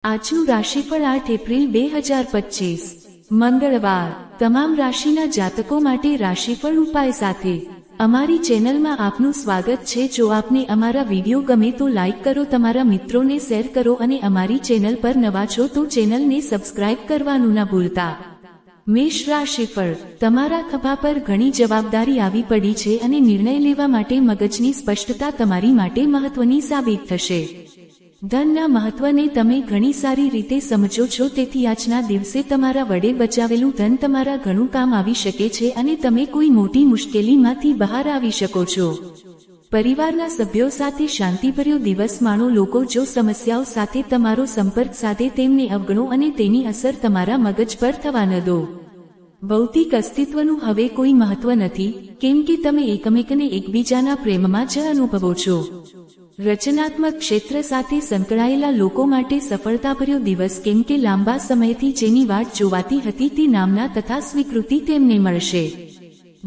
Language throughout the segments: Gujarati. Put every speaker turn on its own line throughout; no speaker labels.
આજનું રાશિફળ 8 એપ્રિલ 2025 મંગળવાર તમામ રાશિના જાતકો માટે રાશિફળ ઉપાય સાથે અમારી ચેનલમાં આપનું સ્વાગત છે। જો આપને અમારા વિડીયો ગમે તો લાઈક કરો, તમારા મિત્રોને શેર કરો અને અમારી ચેનલ પર નવા છો તો ચેનલને સબસ્ક્રાઇબ કરવાનું ના ભૂલતા। મેષ રાશિફળ તમારા ખભા પર ઘણી જવાબદારી આવી પડી છે અને નિર્ણય લેવા માટે મગજની સ્પષ્ટતા તમારી માટે મહત્વની સાબિત થશે। ધનના મહત્વને તમે ઘણી સારી રીતે સમજો છો, તેથી આજના દિવસે તમારા વડે બચાવેલું ધન તમારા ઘણું કામ આવી શકે છે અને તમે કોઈ મોટી મુશ્કેલીમાંથી બહાર આવી શકો છો। પરિવારના સભ્યો સાથે શાંતિભર્યો દિવસ માણો। લોકો જો સમસ્યાઓ સાથે તમારો સંપર્ક સાધે તેમને અવગણો અને તેની અસર તમારા મગજ પર થવા ન દો। ભૌતિક અસ્તિત્વનું હવે કોઈ મહત્વ નથી, કેમ કે તમે એકમેકને એકબીજાના પ્રેમમાં જ અનુભવો છો। રચનાત્મક ક્ષેત્ર સાથે સંકળાયેલા લોકો માટે સફળતાભર્યો દિવસ, કેમ કે લાંબા સમયથી જેની વાટ જોવાતી હતી તે નામના તથા સ્વીકૃતિ તેમને મળશે।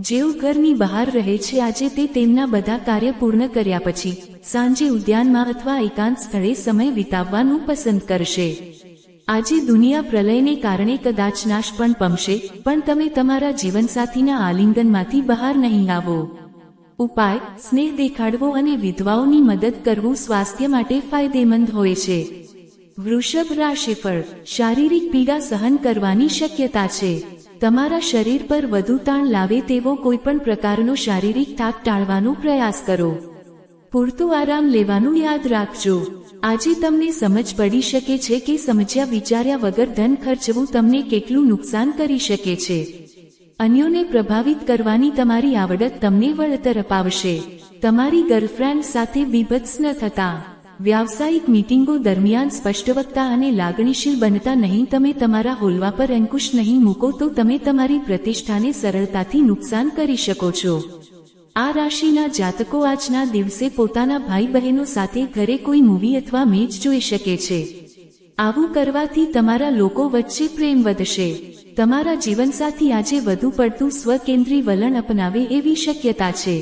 જેઓ ઘરની બહાર રહે છે આજે તે તેમના બધા કાર્ય પૂર્ણ કર્યા પછી સાંજે ઉદ્યાનમાં અથવા એકાંત સ્થળે સમય વિતાવવાનું પસંદ કરશે। આજે દુનિયા પ્રલયને કારણે કદાચ નાશ પણ પામશે, પણ તમે તમારા જીવનસાથીના આલિંગનમાંથી બહાર નહીં આવો। ઉપાય: સ્નેહ દેખાડવો અને વિધવાઓની મદદ કરવું સ્વાસ્થ્ય માટે ફાયદેમંદ હોય છે। વૃષભ રાશિફળ શારીરિક પીડા સહન કરવાની શક્યતા છે। તમારા શરીર પર વધુ તાણ લાવે તેવો કોઈપણ પ્રકારનો શારીરિક થાક ટાળવાનો પ્રયાસ કરો। પૂરતો આરામ લેવાનું યાદ રાખજો। આજે તમને સમજ પડી શકે છે કે સમજ્યા વિચાર્યા વગર ધન ખર્ચવું તમને કેટલું નુકસાન કરી શકે છે। અન્યોને પ્રભાવિત કરવાની તમારી આવડત તમને વળતર અપાવશે। તમારી ગર્લફ્રેન્ડ સાથે બીભત્સ ન થતા। વ્યાવસાયિક મીટિંગો દરમિયાન સ્પષ્ટવક્તા અને લાગણીશીલ બનતા નહીં। તમે તમારા હોલવા પર અંકુશ નહીં મૂકો તો તમે તમારી પ્રતિષ્ઠાને સરળતાથી નુકસાન કરી શકો છો। આ રાશિના જાતકો આજના દિવસે પોતાના ભાઈ બહેનો સાથે ઘરે કોઈ મૂવી અથવા મેચ જોઈ શકે છે। આવું કરવાથી તમારા લોકો વચ્ચે પ્રેમ વધશે। તમારા જીવનસાથી આજે વધુ પડતું સ્વકેન્દ્રી વલણ અપનાવે એવી શક્યતા છે।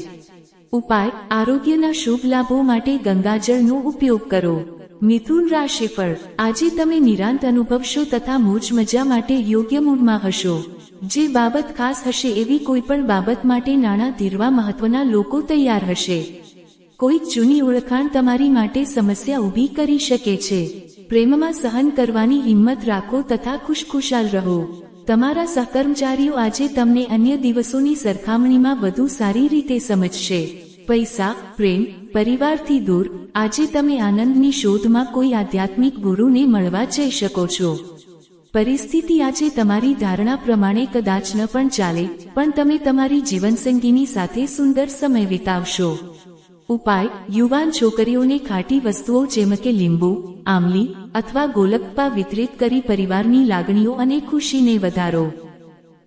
ઉપાય: આરોગ્યના શુભ લાભો માટે ગંગાજળનો ઉપયોગ કરો। મિથુન રાશિફળ આજે તમે નિરાંત અનુભવશો તથા મોજ મજા માટે યોગ્ય મૂડમાં હશો। જે બાબત ખાસ હશે એવી કોઈ પણ બાબત માટે નાણાં ધીરવા મહત્વના લોકો તૈયાર હશે। કોઈક જૂની ઓળખાણ તમારી માટે સમસ્યા ઊભી કરી શકે છે। પ્રેમમાં સહન કરવાની હિંમત રાખો તથા ખુશખુશાલ રહો। તમારા સહકર્મચારીઓ આજે તમને અન્ય દિવસોની સરખામણીમાં વધુ સારી રીતે સમજશે। પૈસા, પ્રેમ, પરિવારથી દૂર આજે તમે આનંદની શોધમાં કોઈ આધ્યાત્મિક ગુરુને મળવા જઈ શકો છો। પરિસ્થિતિ આજે તમારી ધારણા પ્રમાણે કદાચ ન પણ ચાલે, પણ તમે તમારી જીવનસંગીની સાથે સુંદર સમય વિતાવશો। ઉપાય: યુવાન છોકરીઓને ખાટી વસ્તુઓ જેમ કે લીંબુ, આમલી અથવા ગોલગપ્પા વિતરિત કરી પરિવારની લાગણીઓ અને ખુશીને વધારો।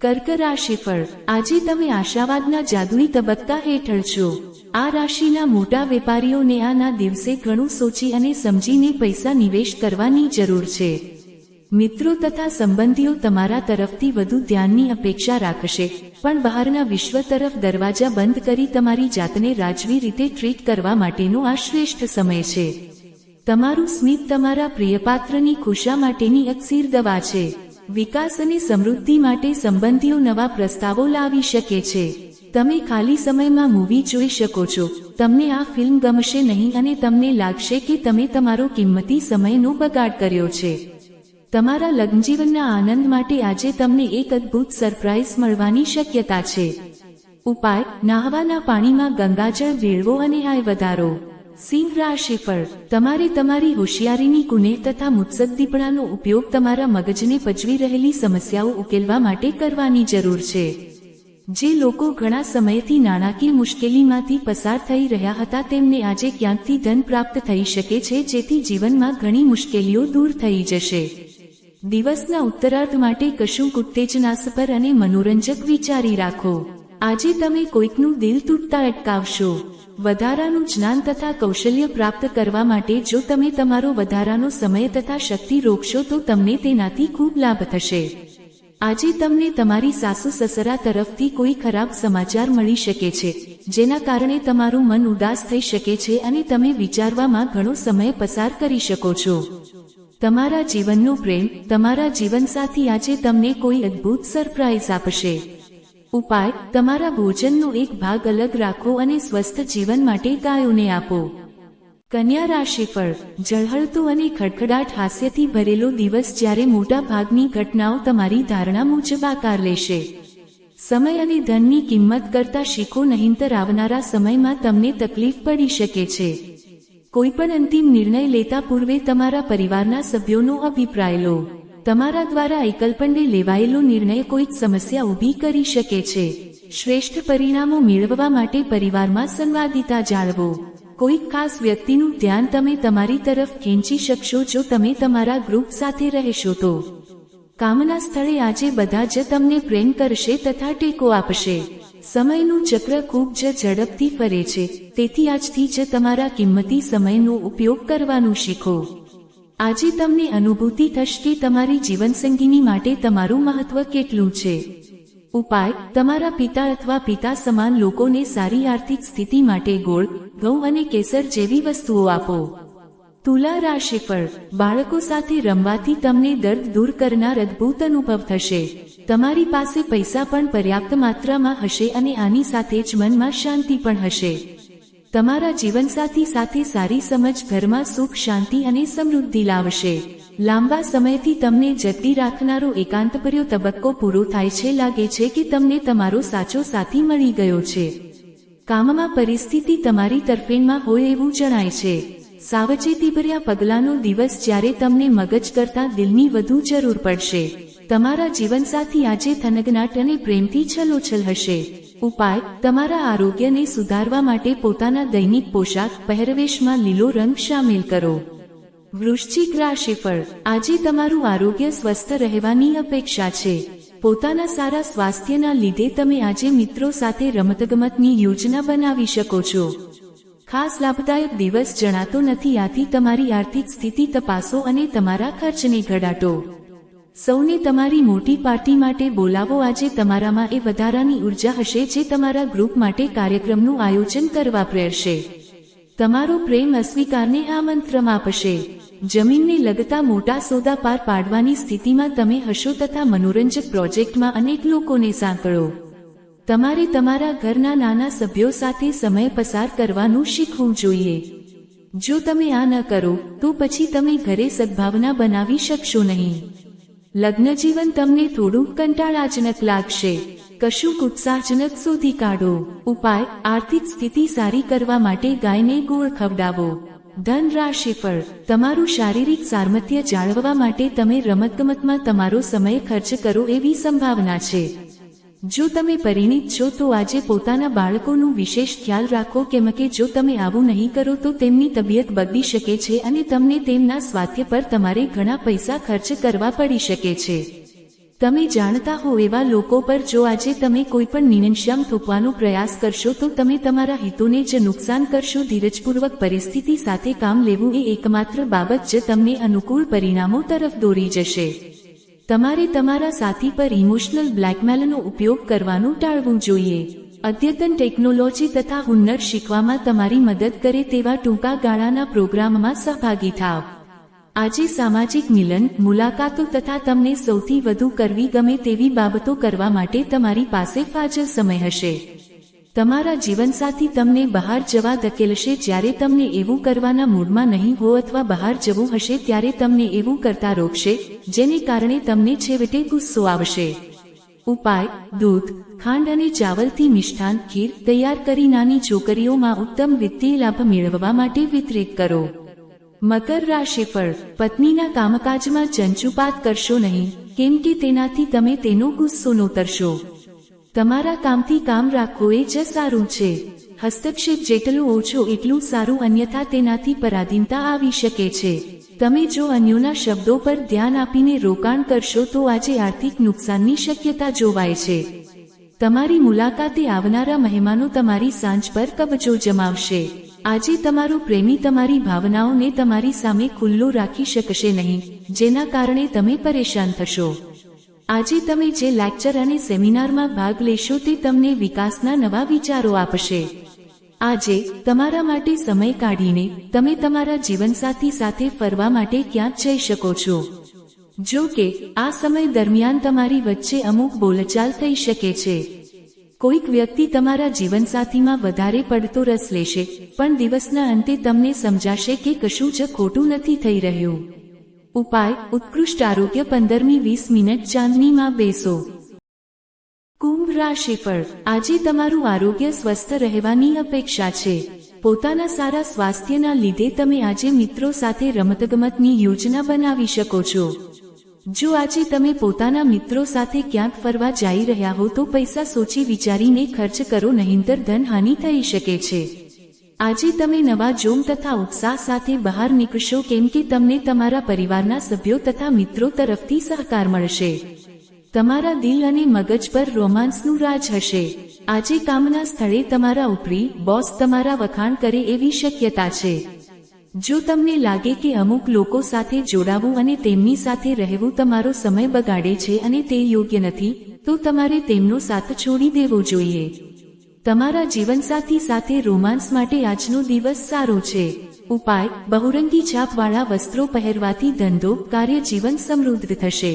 કર્ક રાશિફળ આજે તમે આશાવાદના જાદુઈ તબક્કા હેઠળ છો। આ રાશિના મોટા વેપારીઓને આના દિવસે ઘણું સોચી અને સમજીને પૈસા નિવેશ કરવાની જરૂર છે। મિત્રો તથા સંબંધીઓ તમારા તરફથી વધુ ધ્યાનની અપેક્ષા રાખશે, પણ બહારના વિશ્વ તરફ દરવાજા બંધ કરી તમારી જાતને રાજવી રીતે ટ્રીટ કરવા માટેનો આ શ્રેષ્ઠ સમય છે। તમારું સ્મિત તમારા પ્રિયપાત્રની ખુશા માટેની અકસીર દવા છે। વિકાસ અને સમૃદ્ધિ માટે સંબંધીઓ નવા પ્રસ્તાવો લાવી શકે છે। તમે ખાલી સમયમાં મૂવી જોઈ શકો છો। તમને આ ફિલ્મ ગમશે નહીં અને તમને લાગશે કે તમે તમારો કિંમતી સમયનો બગાડ કર્યો છે। તમારા લગ્નજીવનના આનંદ માટે આજે તમને એક અદ્ભુત સરપ્રાઇઝ મળવાની શક્યતા છે। ઉપાય: નહાવાના પાણીમાં ગંગાજળ ભેળવો અને આય વધારો। સિંહ રાશિફળ તમારે તમારી હોશિયારીની કુનેહ તથા મુત્સદ્દીપણાનો ઉપયોગ તમારા મગજને પજવી રહેલી સમસ્યાઓ ઉકેલવા માટે કરવાની જરૂર છે। જે લોકો ઘણા સમયથી નાણાકીય મુશ્કેલીમાંથી પસાર થઈ રહ્યા હતા તેમને આજે ક્યાંકથી ધન પ્રાપ્ત થઈ શકે છે, જેથી જીવનમાં ઘણી મુશ્કેલીઓ દૂર થઈ જશે। દિવસના ઉત્તરાર્ધ માટે કશુંક ઉત્તેજનાસભર અને મનોરંજક વિચારી રાખો। આજે તમે કોઈકનું દિલ તૂટતા અટકાવશો। વધારાનું જ્ઞાન તથા કૌશલ્ય પ્રાપ્ત કરવા માટે જો તમે તમારો વધારાનો સમય તથા શક્તિ રોકશો તો તમને તેનાથી ખૂબ લાભ થશે। આજે તમને તમારી સાસુ સસરા તરફથી કોઈ ખરાબ સમાચાર મળી શકે છે, જેના કારણે તમારું મન ઉદાસ થઈ શકે છે અને તમે વિચારવામાં ઘણો સમય પસાર કરી શકો છો। તમારા જીવનનો પ્રેમ, તમારા જીવનસાથી આજે તમને કોઈ અદ્ભુત સરપ્રાઈઝ આપશે. ઉપાય: તમારા ભોજનનો એક ભાગ અલગ રાખો અને સ્વસ્થ જીવન માટે ગાયોને આપો. કન્યા રાશિફળ: ઝળહળતો અને ખડખડાટ હાસ્યથી ભરેલો દિવસ, જ્યારે મોટા ભાગની ઘટનાઓ તમારી ધારણા મુજબ આકાર લેશે. સમય અને ધનની કિંમત કરતા શીખો, નહીંતર આવનારા સમયમાં તમને તકલીફ પડી શકે છે. કોઈપણ અંતિમ નિર્ણય લેતા પૂર્વે તમારા પરિવારના સભ્યોનો અભિપ્રાય લો. તમારા દ્વારા એકલપણે લેવાયેલો નિર્ણય કોઈક સમસ્યા ઊભી કરી શકે છે. શ્રેષ્ઠ પરિણામો મેળવવા માટે પરિવારમાં સંવાદિતા જાળવો. કોઈક ખાસ વ્યક્તિનું ધ્યાન તમે તમારી તરફ ખેંચી શકશો જો તમે તમારા ગ્રુપ સાથે રહેશો તો. કામના સ્થળે આજે બધા જ તમને પ્રેમ કરશે તથા ટેકો આપશે. સમયનું ચક્ર ખૂબ જ ઝડપથી ફરે છે, તેથી આજથી જ તમારા કિંમતી સમયનો ઉપયોગ કરવાનું શીખો. આજે તમને અનુભૂતિ થશે કે તમારી જીવનસંગીની માટે તમારું મહત્વ કેટલું છે. ઉપાય: તમારા પિતા અથવા પિતા સમાન લોકોને સારી આર્થિક સ્થિતિ માટે ગોળ, ઘઉં અને કેસર જેવી વસ્તુઓ આપો. તુલા રાશિફળ: બાળકો સાથે રમવાથી તમને દર્દ દૂર કરનાર અદ્ભુત અનુભવ થશે. તમારી પાસે પૈસા પણ પર્યાપ્ત માત્રામાં હશે અને આની સાથે જ મનમાં શાંતિ પણ હશે. તમારા જીવનસાથી સાથે સારી સમજ ઘરમાં સુખ, શાંતિ અને સમૃદ્ધિ લાવશે. લાંબા સમયથી તમને જકડી રાખનારો એકાંતભર્યો તબક્કો પૂરો થાય છે. લાગે છે કે તમને તમારો સાચો સાથી મળી ગયો છે. કામમાં પરિસ્થિતિ તમારી તરફેણમાં હોય એવું જણાય છે. સાવચેતીભર્યા પગલાંનો દિવસ, જ્યારે તમને મગજ કરતાં દિલની વધુ જરૂર પડશે. તમારા જીવનસાથી આજે થનગનાટ અને પ્રેમથી છલોછલ હશે. ઉપાય: તમારા આરોગ્યને સુધારવા માટે પોતાના દૈનિક પોશાક પહેરવેશમાં લીલો રંગ શામેલ કરો. વૃશ્ચિક રાશિફળ: આજે તમારું આરોગ્ય સ્વસ્થ રહેવાની અપેક્ષા છે. પોતાના સારા સ્વાસ્થ્યના લીધે તમે આજે મિત્રો સાથે રમતગમતની યોજના બનાવી શકો છો. ખાસ લાભદાયક દિવસ જણાતો નથી, આથી તમારી આર્થિક સ્થિતિ તપાસો અને તમારા ખર્ચને ઘટાડો. સૌને તમારી મોટી પાર્ટી માટે બોલાવો. આજે તમારામાં એ વધારાની ઉર્જા હશે જે તમારા ગ્રુપ માટે કાર્યક્રમનું આયોજન કરવા પ્રેરશે. તમારો પ્રેમ અસ્વીકારને આમંત્રણ આપશે. જમીનને લગતા મોટા સોદા પાર પાડવાની સ્થિતિમાં તમે હશો તથા મનોરંજક પ્રોજેક્ટમાં અનેક લોકોને સાંકળો. તમારે તમારા ઘરના નાના સભ્યો સાથે સમય પસાર કરવાનું શીખવું જોઈએ. જો તમે આ ન કરો તો પછી તમે ઘરે સદ્ભાવના બનાવી શકશો નહીં. લગ્નજીવન તમને થોડુંક કંટાળાજનક લાગશે. કશુંક ઉત્સાહજનક શોધી કાઢો. ઉપાય: આર્થિક સ્થિતિ સારી કરવા માટે ગાયને ગોળ ખવડાવો. ધન રાશિફળ: તમારું શારીરિક સામર્થ્ય જાળવવા માટે તમે રમતગમતમાં તમારો સમય ખર્ચ કરો એવી સંભાવના છે. જો તમે પરિણીત છો તો આજે પોતાના બાળકોનું વિશેષ ખ્યાલ રાખો, કેમ કે જો તમે આવું નહીં કરો તો તેમની તબિયત બગડી શકે છે અને તમને તેમના સ્વાસ્થ્ય પર તમારે ઘણા પૈસા ખર્ચ કરવા પડી શકે છે. તમે જાણતા હો એવા લોકો પર જો આજે તમે કોઈ પણ નિર્ણયક્ષમ થોપવાનો પ્રયાસ કરશો તો તમે તમારા હિતોને જ નુકસાન કરશો. ધીરજપૂર્વક પરિસ્થિતિ સાથે કામ લેવું એ એકમાત્ર બાબત જ તમને અનુકૂળ પરિણામો તરફ દોરી જશે. તમારે તમારા સાથી પર ઇમોશનલ બ્લેકમેલનો ઉપયોગ કરવાનું ટાળવું જોઈએ. અદ્યતન ટેકનોલોજી તથા હુન્નર શીખવામાં તમારી મદદ કરે તેવા ટૂંકા ગાળાના પ્રોગ્રામમાં સહભાગી થાવ. આજે સામાજિક મિલન, મુલાકાતો તથા તમને સૌથી વધુ કરવી ગમે તેવી બાબતો કરવા માટે તમારી પાસે ફાજલ સમય હશે. તમારા જીવનસાથી તમને બહાર જવા ધકેલશે જ્યારે તમને એવું કરવાના મૂડમાં નહીં હો, અથવા બહાર જવું હશે ત્યારે તમને એવું કરતા રોકશે, જેને કારણે તમને છેવટે ગુસ્સો આવશે. ઉપાય: દૂધ, ખાંડ અને ચાવલથી મિષ્ટાન, ખીર તૈયાર કરી નાની છોકરીઓમાં ઉત્તમ વિત્તીય લાભ મેળવવા માટે વિતરિત કરો. મકર રાશિફળ: પત્નીના કામકાજમાં ચંચુપાત કરશો નહીં, કેમ કે તેનાથી તમે તેનો ગુસ્સો નોતરશો. તમારા કામથી કામ રાખો એ જ સારું છે. હસ્તક્ષેપ જેટલો ઓછો એટલું સારું, અન્યથા તેનાથી પરાધીનતા આવી શકે છે. તમે જો અન્યોના શબ્દો પર ધ્યાન આપીને રોકાણ કરશો તો આજે આર્થિક નુકસાનની શક્યતા જોવાય છે. તમારી મુલાકાતે આવનારા મહેમાનો તમારી સાંજ પર કબજો જમાવશે. આજે તમારો પ્રેમી તમારી ભાવનાઓને તમારી સામે ખુલ્લો રાખી શકશે નહીં, જેના કારણે તમે પરેશાન થશો. આજે તમે જે લેક્ચર અને સેમિનારમાં ભાગ લેશો તે તમને વિકાસના નવા વિચારો આપશે. આજે તમારા માટે સમય કાઢીને તમે તમારા જીવનસાથી સાથે ફરવા માટે ક્યાંક જઈ શકો છો. જો કે આ સમય દરમિયાન તમારી વચ્ચે અમુક બોલચાલ થઈ શકે છે. કોઈક વ્યક્તિ તમારા જીવનસાથીમાં વધારે પડતો રસ લેશે, પણ દિવસના અંતે તમને સમજાશે કે કશું જ ખોટું નથી થઈ રહ્યું. ઉપાય: ઉત્કૃષ્ટ આરોગ્ય. 15-20 મિનિટ ચાંદનીમાં બેસો. કુંભ રાશિફળ. આજે તમારું આરોગ્ય સ્વસ્થ રહેવાની અપેક્ષા છે. પોતાના સારા સ્વાસ્થ્યના લીધે તમે આજે મિત્રો સાથે રમતગમતની યોજના બનાવી શકો છો. જો આજે તમે પોતાના મિત્રો સાથે ક્યાંક ફરવા જઈ રહ્યા હો તો પૈસા સોચી વિચારીને ખર્ચ કરો, નહીંતર ધનહાનિ થઈ શકે છે. આજે તમે નવા જોમ તથા ઉત્સાહ સાથે બહાર નીકળશો, કેમ કે તમને તમારા પરિવારના સભ્યો તથા મિત્રો તરફથી સહકાર મળશે. તમારા દિલ અને મગજ પર રોમાંસનું રાજ હશે. આજે કામના સ્થળે તમારા ઉપરી બોસ તમારા વખાણ કરે એવી શક્યતા છે. જો તમને લાગે કે અમુક લોકો સાથે જોડાવું અને તેમની સાથે રહેવું તમારો સમય બગાડે છે અને તે યોગ્ય નથી, તો તમારે તેમનો સાથ છોડી દેવો જોઈએ. તમારા જીવનસાથી સાથે રોમાંસ માટે આજનો દિવસ સારો છે. ઉપાય: બહુરંગી છાપવાળા વસ્ત્રો પહેરવાથી ધંધો, કાર્ય જીવન સમૃદ્ધ થશે.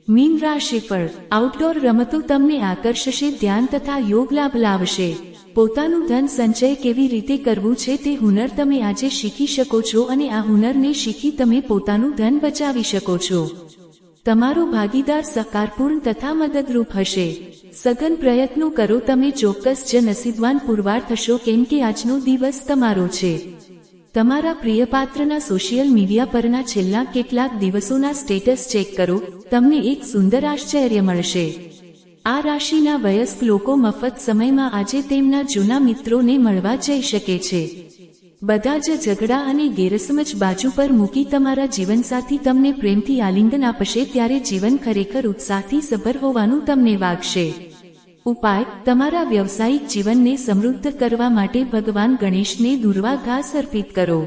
મીન રાશિફળ. આઉટડોર રમતો તમને આકર્ષશે, ધ્યાન તથા યોગ લાભ લાવશે. પોતાનું ધન સંચય કેવી રીતે કરવું છે તે હુનર તમે આજે શીખી શકો છો અને આ હુનરને શીખી તમે પોતાનું ધન બચાવી શકો છો. તમારો ભાગીદાર સહકારપૂર્ણ તથા મદદરૂપ હશે. સઘન પ્રયત્નો કરો, તમે ચોક્કસ જ નસીબવાન પુરવાર થશો, કેમ કે આજનો દિવસ તમારો છે. તમારા પ્રિયપાત્રના સોશિયલ મીડિયા પરના છેલ્લા કેટલાક દિવસોના સ્ટેટસ ચેક કરો, તમને એક સુંદર આશ્ચર્ય મળશે. આ રાશિના વયસ્ક લોકો મફત સમયમાં આજે તેમના જૂના મિત્રોને મળવા જઈ શકે છે. બધા જ ઝઘડા અને ગેરસમજ બાજુ પર મૂકી તમારા જીવનસાથી તમને પ્રેમથી આલિંગન આપશે, ત્યારે જીવન ખરેખર ઉત્સાહથી સભર હોવાનું તમને વાગશે. ઉપાય: તમારા વ્યવસાયિક જીવનને સમૃદ્ધ કરવા માટે ભગવાન ગણેશને દુર્વા ઘાસ અર્પિત કરો.